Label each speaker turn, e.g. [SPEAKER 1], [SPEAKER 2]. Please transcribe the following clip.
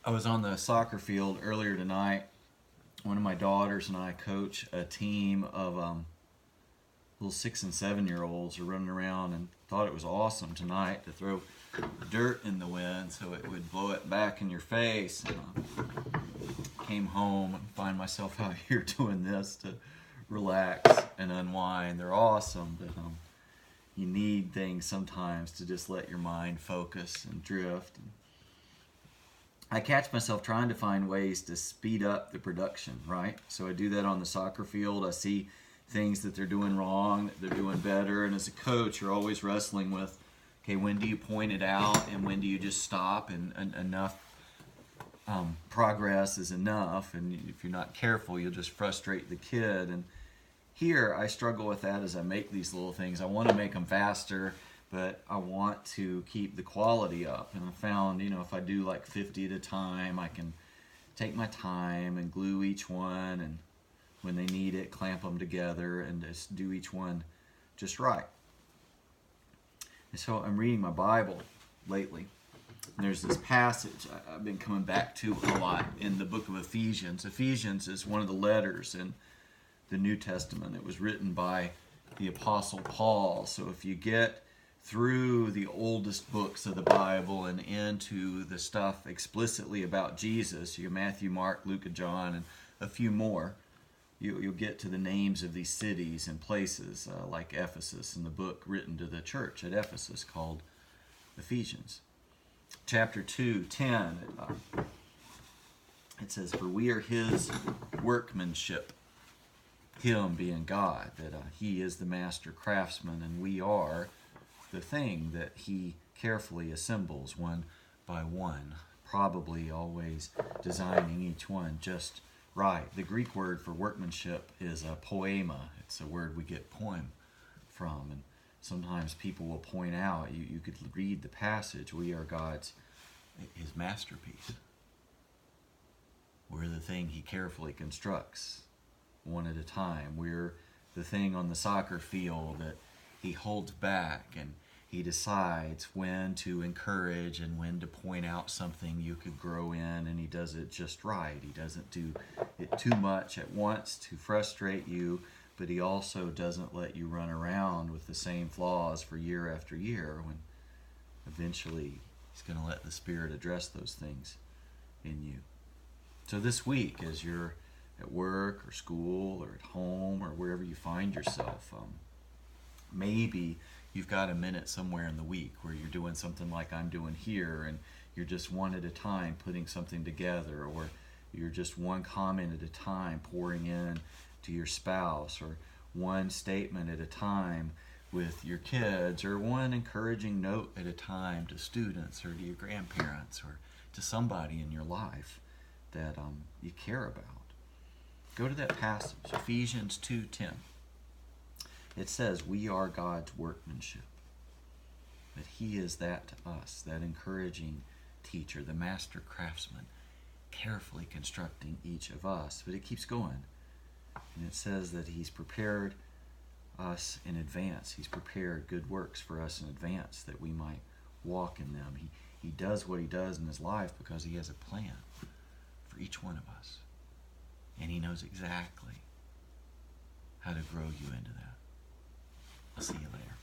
[SPEAKER 1] I was on the soccer field earlier tonight. One of my daughters and I coach a team of little 6 and 7 year olds are running around, and thought it was awesome tonight to throw dirt in the wind so it would blow it back in your face. And came home and find myself out here doing this to relax and unwind. They're awesome, but you need things sometimes to just let your mind focus and drift. I catch myself trying to find ways to speed up the production, right? So I do that on the soccer field. I see things that they're doing wrong, that they're doing better. And as a coach, you're always wrestling with, okay, when do you point it out and when do you just stop, and enough progress is enough. And if you're not careful, you'll just frustrate the kid. And here I struggle with that as I make these little things. I want to make them faster, but I want to keep the quality up. And I found, if I do like 50 at a time, I can take my time and glue each one, and when they need it, clamp them together and just do each one just right. And so I'm reading my Bible lately. And there's this passage I've been coming back to a lot in the book of Ephesians. Ephesians is one of the letters in the New Testament. It was written by the Apostle Paul. So if you get through the oldest books of the Bible and into the stuff explicitly about Jesus, you have Matthew, Mark, Luke, and John, and a few more, you'll get to the names of these cities and places, like Ephesus, in the book written to the church at Ephesus called Ephesians. Chapter 2:10, it says, "For we are his workmanship," him being God, that he is the master craftsman, and we are the thing that he carefully assembles one by one, probably always designing each one just right. The Greek word for workmanship is a poema. It's a word we get poem from, and sometimes people will point out, you could read the passage, we are his masterpiece. We're the thing he carefully constructs one at a time. We're the thing on the soccer field that he holds back, and he decides when to encourage and when to point out something you could grow in, and he does it just right. He doesn't do it too much at once to frustrate you, but he also doesn't let you run around with the same flaws for year after year, when eventually he's going to let the Spirit address those things in you. So this week, as you're at work or school or at home or wherever you find yourself, maybe you've got a minute somewhere in the week where you're doing something like I'm doing here, and you're just one at a time putting something together, or you're just one comment at a time pouring in to your spouse, or one statement at a time with your kids, or one encouraging note at a time to students or to your grandparents or to somebody in your life that you care about. Go to that passage, Ephesians 2:10. It says, we are God's workmanship. That he is that to us, that encouraging teacher, the master craftsman, carefully constructing each of us. But it keeps going. And it says that he's prepared us in advance. He's prepared good works for us in advance that we might walk in them. He does what he does in his life because he has a plan for each one of us. And he knows exactly how to grow you into that. I'll see you later.